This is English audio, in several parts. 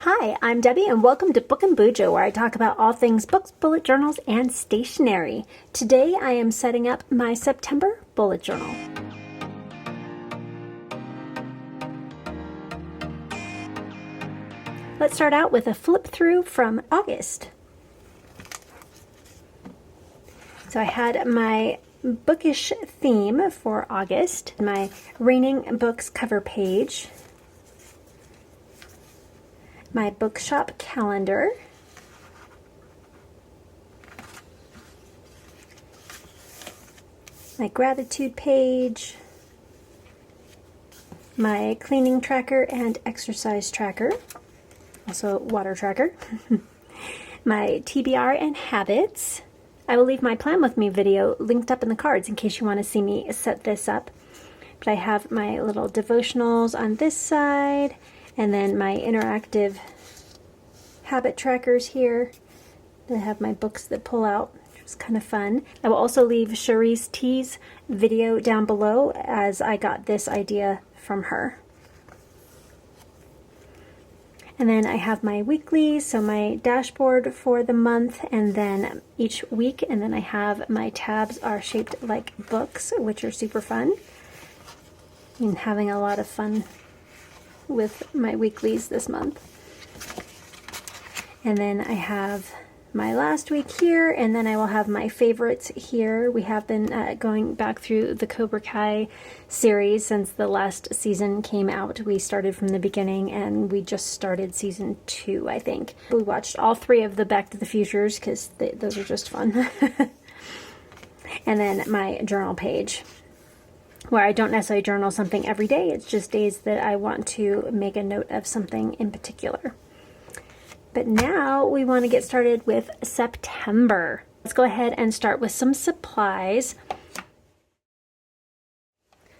Hi, I'm Debbie and welcome to Book and BuJo, where I talk about all things books, bullet journals, and stationery. Today I am setting up my September bullet journal. Let's start out with a flip through from August. So I had my bookish theme for August, my Raining Books cover page, my bookshop calendar, my gratitude page, my cleaning tracker and exercise tracker, also water tracker, my TBR and habits. I will leave my Plan With Me video linked up in the cards in case you want to see me set this up. But I have my little devotionals on this side, and then my interactive habit trackers here. I have my books that pull out, which was kind of fun. I will also leave Cherie's T's video down below, as I got this idea from her. And then I have my weeklies, so my dashboard for the month, and then each week, and then I have my tabs are shaped like books, which are super fun. I'm having a lot of fun with my weeklies this month. And then I have my last week here, and then I will have my favorites here. We have been going back through the Cobra Kai series since the last season came out. We started from the beginning, and we just started season 2, I think. We watched all 3 of the Back to the Futures because those are just fun. And then my journal page, where I don't necessarily journal something every day. It's just days that I want to make a note of something in particular. But now we want to get started with September. Let's go ahead and start with some supplies.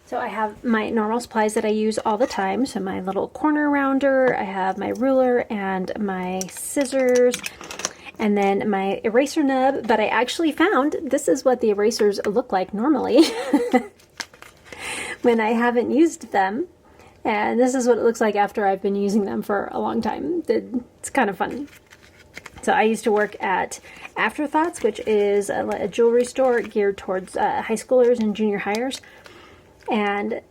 So I have my normal supplies that I use all the time. So my little corner rounder, I have my ruler and my scissors, and then my eraser nub. But I actually found this is what the erasers look like normally when I haven't used them. And this is what it looks like after I've been using them for a long time. It's kind of fun. So I used to work at Afterthoughts, which is a jewelry store geared towards high schoolers and junior hires. And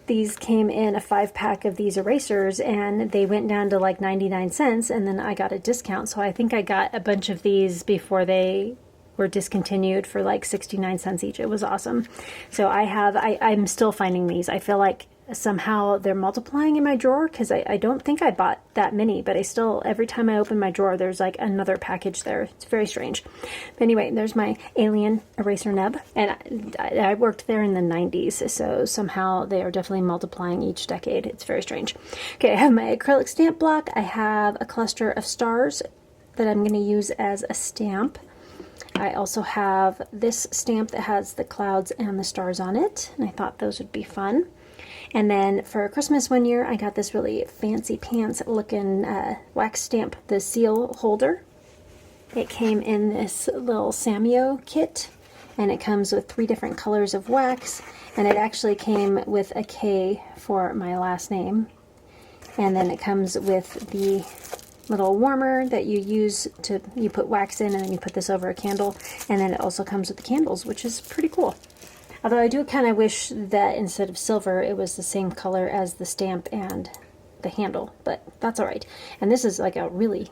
these came in a 5-pack of these erasers, and they went down to like 99 cents, and then I got a discount. So I think I got a bunch of these before they were discontinued for like 69 cents each. It was awesome. So I'm still finding these. I feel like somehow they're multiplying in my drawer, because I don't think I bought that many, but I still, every time I open my drawer, there's like another package there. It's very strange. But anyway, there's my alien eraser nub, and I worked there in the 90s, so somehow they are definitely multiplying each decade. It's very strange. Okay, I have my acrylic stamp block. I have a cluster of stars that I'm going to use as a stamp. I also have this stamp that has the clouds and the stars on it, and I thought those would be fun. And then for Christmas one year, I got this really fancy pants looking wax stamp, the seal holder. It came in this little Samio kit, and it comes with 3 different colors of wax, and it actually came with a K for my last name. And then it comes with the little warmer that you put wax in, and then you put this over a candle, and then it also comes with the candles, which is pretty cool. Although I do kind of wish that instead of silver, it was the same color as the stamp and the handle, but that's all right. And this is like a really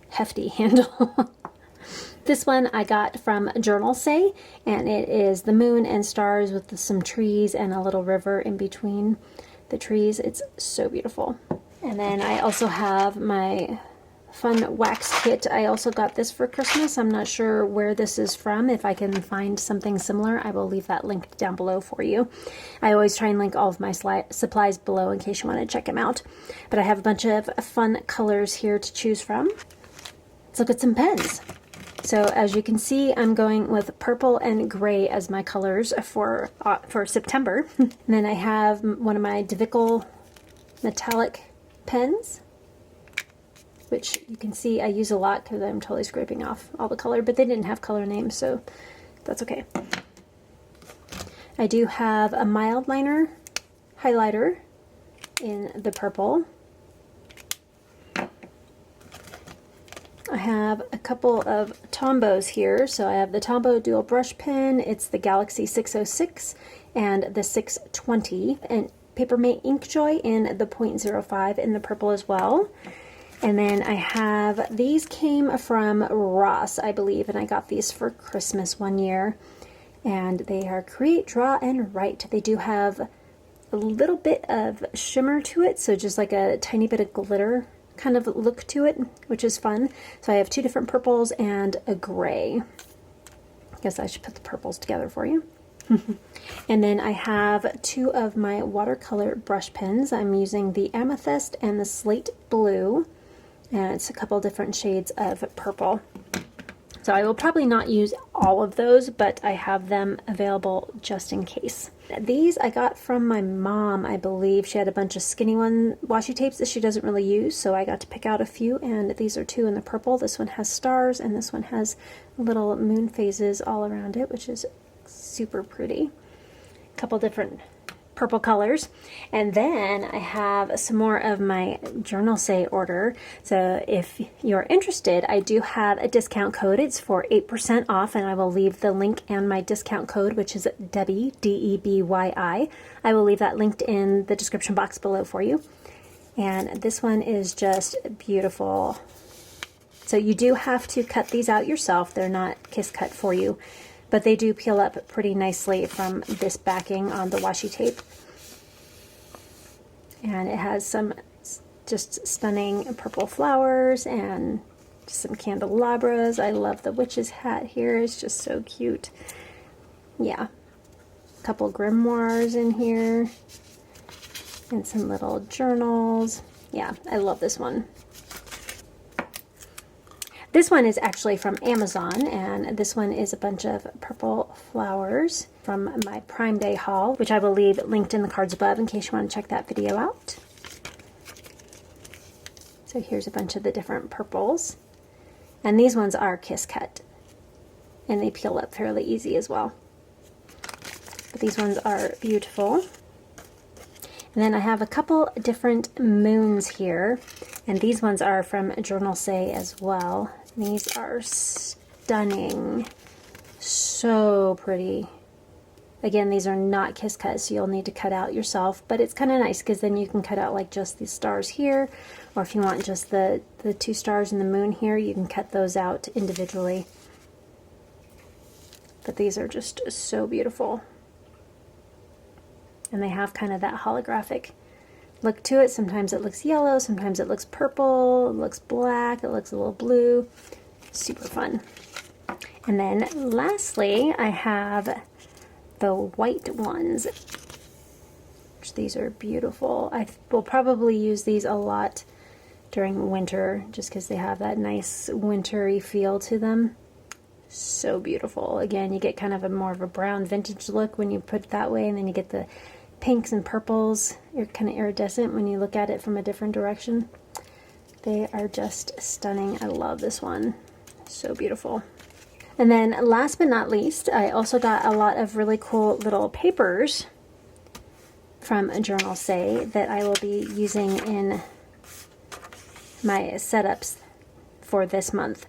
hefty handle. This one I got from Journalsay, and it is the moon and stars with some trees and a little river in between the trees. It's so beautiful. And then I also have my fun wax kit. I also got this for Christmas. I'm not sure where this is from. If I can find something similar, I will leave that linked down below for you. I always try and link all of my supplies below in case you want to check them out. But I have a bunch of fun colors here to choose from. Let's look at some pens. So as you can see, I'm going with purple and gray as my colors for September. And then I have one of my DeVickle metallic pens, which you can see I use a lot because I'm totally scraping off all the color, but they didn't have color names, so that's okay. I do have a mild liner highlighter in the purple. I have a couple of Tombos here. So I have the Tombow dual brush pen. It's the Galaxy 606 and the 620, and Papermate Inkjoy in the .05 in the purple as well. And then I have, these came from Ross, I believe, and I got these for Christmas one year. And they are Create, Draw, and Write. They do have a little bit of shimmer to it, so just like a tiny bit of glitter kind of look to it, which is fun. So I have 2 different purples and a gray. I guess I should put the purples together for you. And then I have 2 of my watercolor brush pens. I'm using the Amethyst and the Slate Blue, and it's a couple different shades of purple. So I will probably not use all of those, but I have them available just in case. These I got from my mom, I believe. She had a bunch of skinny one washi tapes that she doesn't really use, so I got to pick out a few, and these are 2 in the purple. This one has stars, and this one has little moon phases all around it, which is super pretty. A couple different purple colors. And then I have some more of my Journalsay order. So if you're interested, I do have a discount code. It's for 8% off, and I will leave the link and my discount code, which is Debbie, D-E-B-Y-I. I will leave that linked in the description box below for you. And this one is just beautiful. So you do have to cut these out yourself. They're not kiss cut for you, but they do peel up pretty nicely from this backing on the washi tape. And it has some just stunning purple flowers and some candelabras. I love the witch's hat here. It's just so cute. Yeah. A couple grimoires in here. And some little journals. Yeah, I love this one. This one is actually from Amazon, and this one is a bunch of purple flowers from my Prime Day haul, which I will leave linked in the cards above in case you want to check that video out. So here's a bunch of the different purples. And these ones are kiss cut, and they peel up fairly easy as well. But these ones are beautiful. And then I have a couple different moons here, and these ones are from Journalsay as well. These are stunning. So pretty. Again, these are not kiss cut, so you'll need to cut out yourself, but it's kind of nice because then you can cut out like just the stars here, or if you want just the 2 stars and the moon here, you can cut those out individually. But these are just so beautiful. And they have kind of that holographic look to it. Sometimes it looks yellow, sometimes it looks purple, it looks black, it looks a little blue. Super fun. And then lastly, I have the white ones. These are beautiful. I will probably use these a lot during winter just because they have that nice wintry feel to them. So beautiful. Again, you get kind of a more of a brown vintage look when you put it that way, and then you get the pinks and purples. You're kind of iridescent when you look at it from a different direction. They are just stunning. I love this one. So beautiful. And then last but not least, I also got a lot of really cool little papers from Journalsay that I will be using in my setups for this month.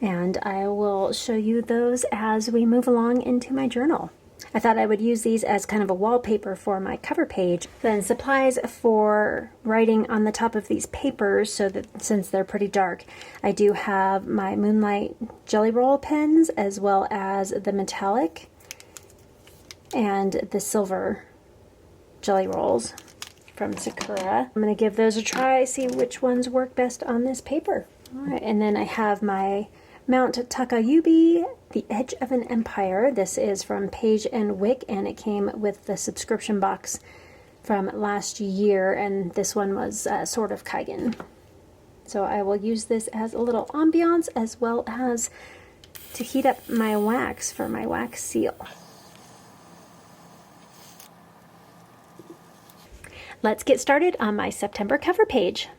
And I will show you those as we move along into my journal. I thought I would use these as kind of a wallpaper for my cover page. Then supplies for writing on the top of these papers, so that since they're pretty dark, I do have my Moonlight Jelly Roll pens as well as the metallic and the silver jelly rolls from Sakura. I'm going to give those a try, see which ones work best on this paper. All right, and then I have my Mount Takayubi, The Edge of an Empire. This is from Page and Wick, and it came with the subscription box from last year, and this one was Sword of Kaigen. So I will use this as a little ambiance as well as to heat up my wax for my wax seal. Let's get started on my September cover page.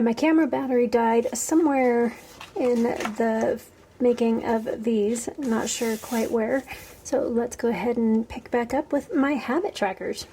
My camera battery died somewhere in the making of these. Not sure quite where. So let's go ahead and pick back up with my habit trackers.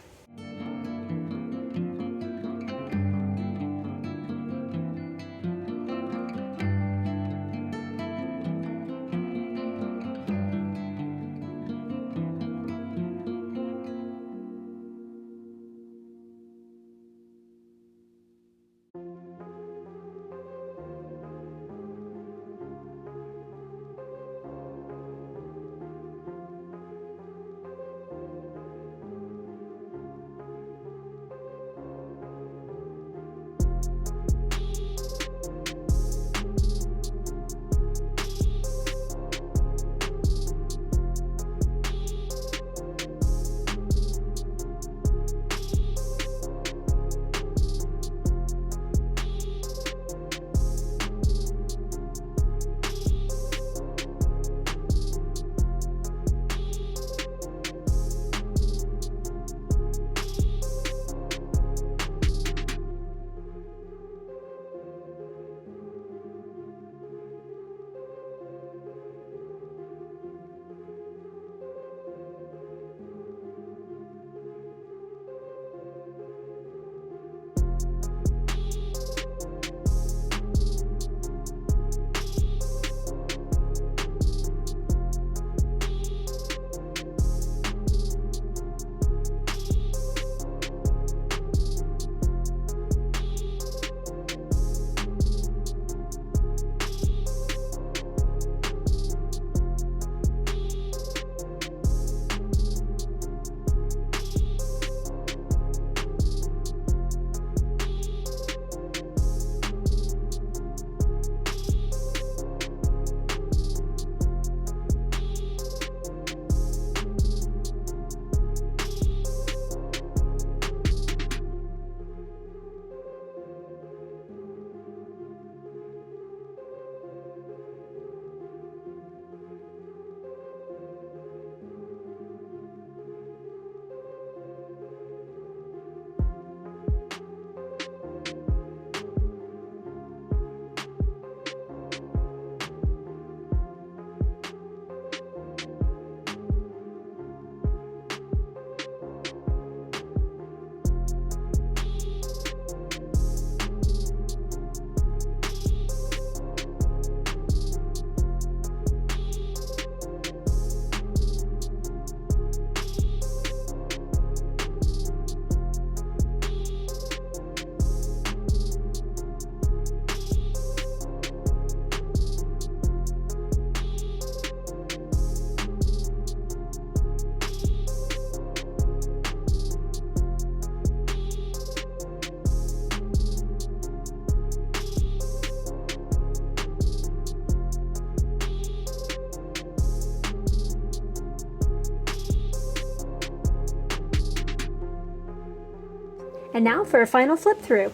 And now for a final flip through.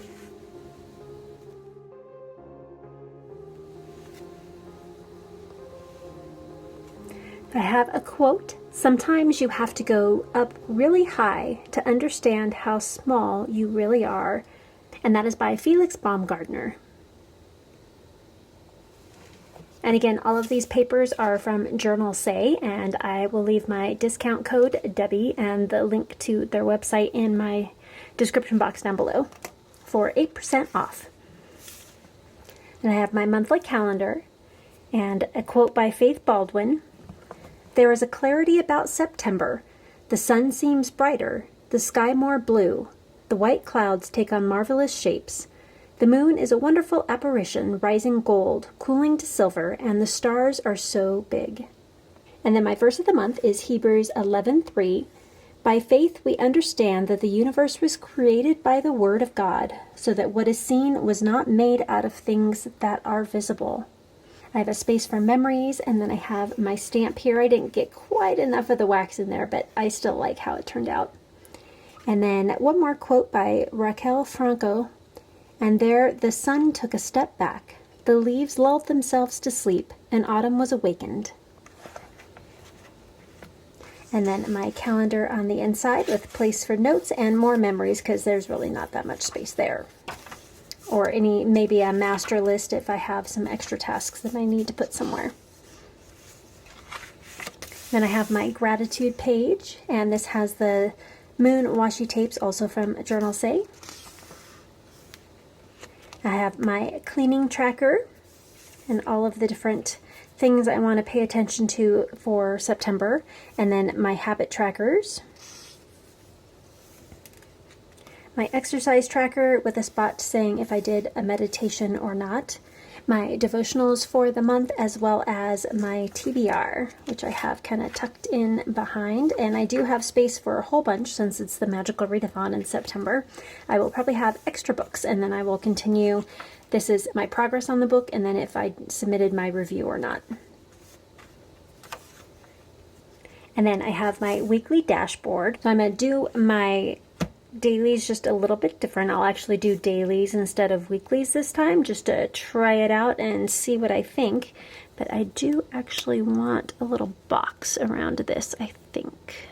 I have a quote. Sometimes you have to go up really high to understand how small you really are. And that is by Felix Baumgartner. And again, all of these papers are from Journalsay, and I will leave my discount code Debbie and the link to their website in my description box down below for 8% off. And I have my monthly calendar and a quote by Faith Baldwin. There is a clarity about September. The sun seems brighter, the sky more blue. The white clouds take on marvelous shapes. The moon is a wonderful apparition, rising gold, cooling to silver, and the stars are so big. And then my verse of the month is Hebrews 11:3. By faith we understand that the universe was created by the word of God, so that what is seen was not made out of things that are visible. I have a space for memories, and then I have my stamp here. I didn't get quite enough of the wax in there, but I still like how it turned out. And then one more quote by Raquel Franco. And there the sun took a step back. The leaves lulled themselves to sleep, and autumn was awakened. And then my calendar on the inside with place for notes and more memories, because there's really not that much space there. Or maybe a master list if I have some extra tasks that I need to put somewhere. Then I have my gratitude page, and this has the moon washi tapes also from Journalsay. I have my cleaning tracker and all of the different things I want to pay attention to for September, and then my habit trackers. My exercise tracker with a spot saying if I did a meditation or not. My devotionals for the month, as well as my TBR, which I have kind of tucked in behind. And I do have space for a whole bunch since it's the Magical Readathon in September. I will probably have extra books, and then I will continue. This is my progress on the book, and then if I submitted my review or not. And then I have my weekly dashboard. So I'm going to do my dailies just a little bit different. I'll actually do dailies instead of weeklies this time, just to try it out and see what I think. But I do actually want a little box around this, I think.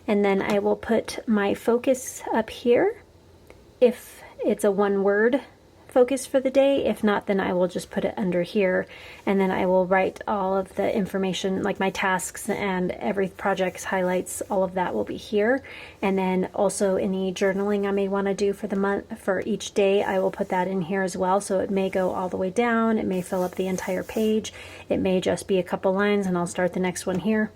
And then I will put my focus up here if it's a one-word focus for the day. If not, then I will just put it under here, and then I will write all of the information, like my tasks and every project's highlights, all of that will be here. And then also any journaling I may want to do for the month, for each day, I will put that in here as well. So it may go all the way down, it may fill up the entire page, it may just be a couple lines, and I'll start the next one here.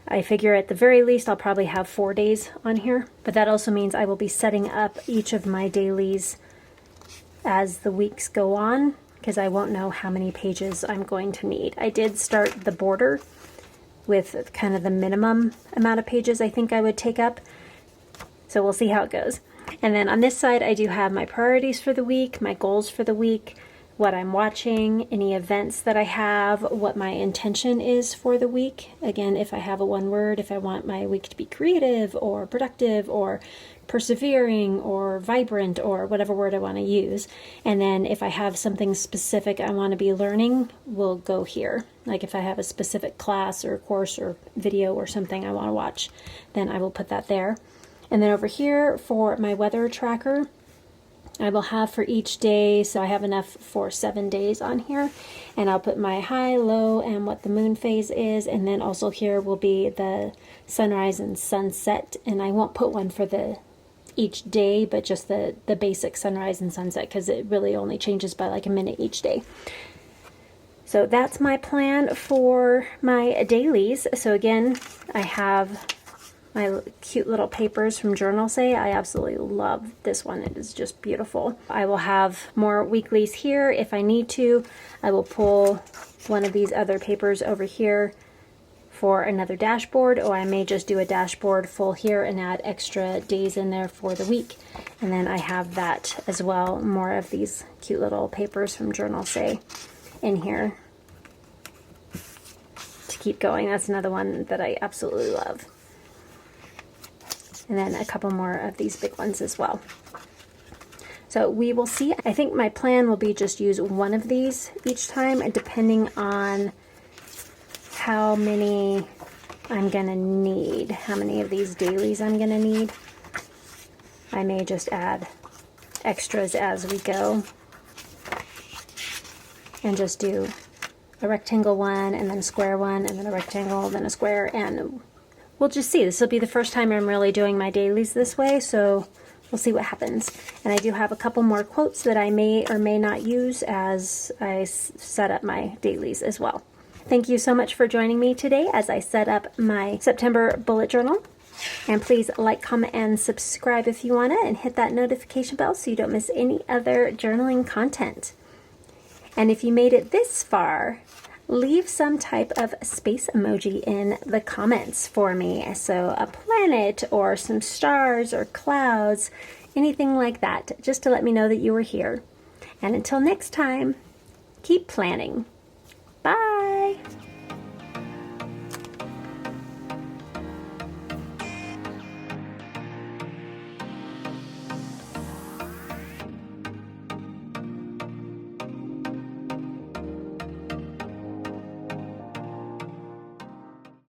I figure at the very least I'll probably have 4 days on here, but that also means I will be setting up each of my dailies as the weeks go on, because I won't know how many pages I'm going to need. I did start the border with kind of the minimum amount of pages I think I would take up, so we'll see how it goes. And then on this side I do have my priorities for the week, my goals for the week, what I'm watching, any events that I have, what my intention is for the week. Again, if I have a one word, if I want my week to be creative or productive or persevering or vibrant or whatever word I want to use. And then if I have something specific I want to be learning, will go here. Like if I have a specific class or course or video or something I want to watch, then I will put that there. And then over here for my weather tracker, I will have for each day, so I have enough for 7 days on here, and I'll put my high, low, and what the moon phase is, and then also here will be the sunrise and sunset, and I won't put one for each day, but just the basic sunrise and sunset, because it really only changes by like a minute each day. So that's my plan for my dailies. So again, I have my cute little papers from Journalsay. I absolutely love this one. It is just beautiful. I will have more weeklies here. If I need to, I will pull one of these other papers over here for another dashboard, or I may just do a dashboard full here and add extra days in there for the week. And then I have that as well, more of these cute little papers from Journalsay in here to keep going. That's another one that I absolutely love. and then a couple more of these big ones as well. So we will see. I think my plan will be just use one of these each time, depending on how many I'm gonna need, how many of these dailies I'm gonna need. I may just add extras as we go and just do a rectangle one and then a square one and then a rectangle, then a square, and we'll just see. This will be the first time I'm really doing my dailies this way, so we'll see what happens. And I do have a couple more quotes that I may or may not use as I set up my dailies as well. Thank you so much for joining me today as I set up my September bullet journal. And please like, comment, and subscribe if you want to, and hit that notification bell so you don't miss any other journaling content. And if you made it this far, leave some type of space emoji in the comments for me. So a planet or some stars or clouds, anything like that, just to let me know that you were here. And until next time, keep planning. Bye!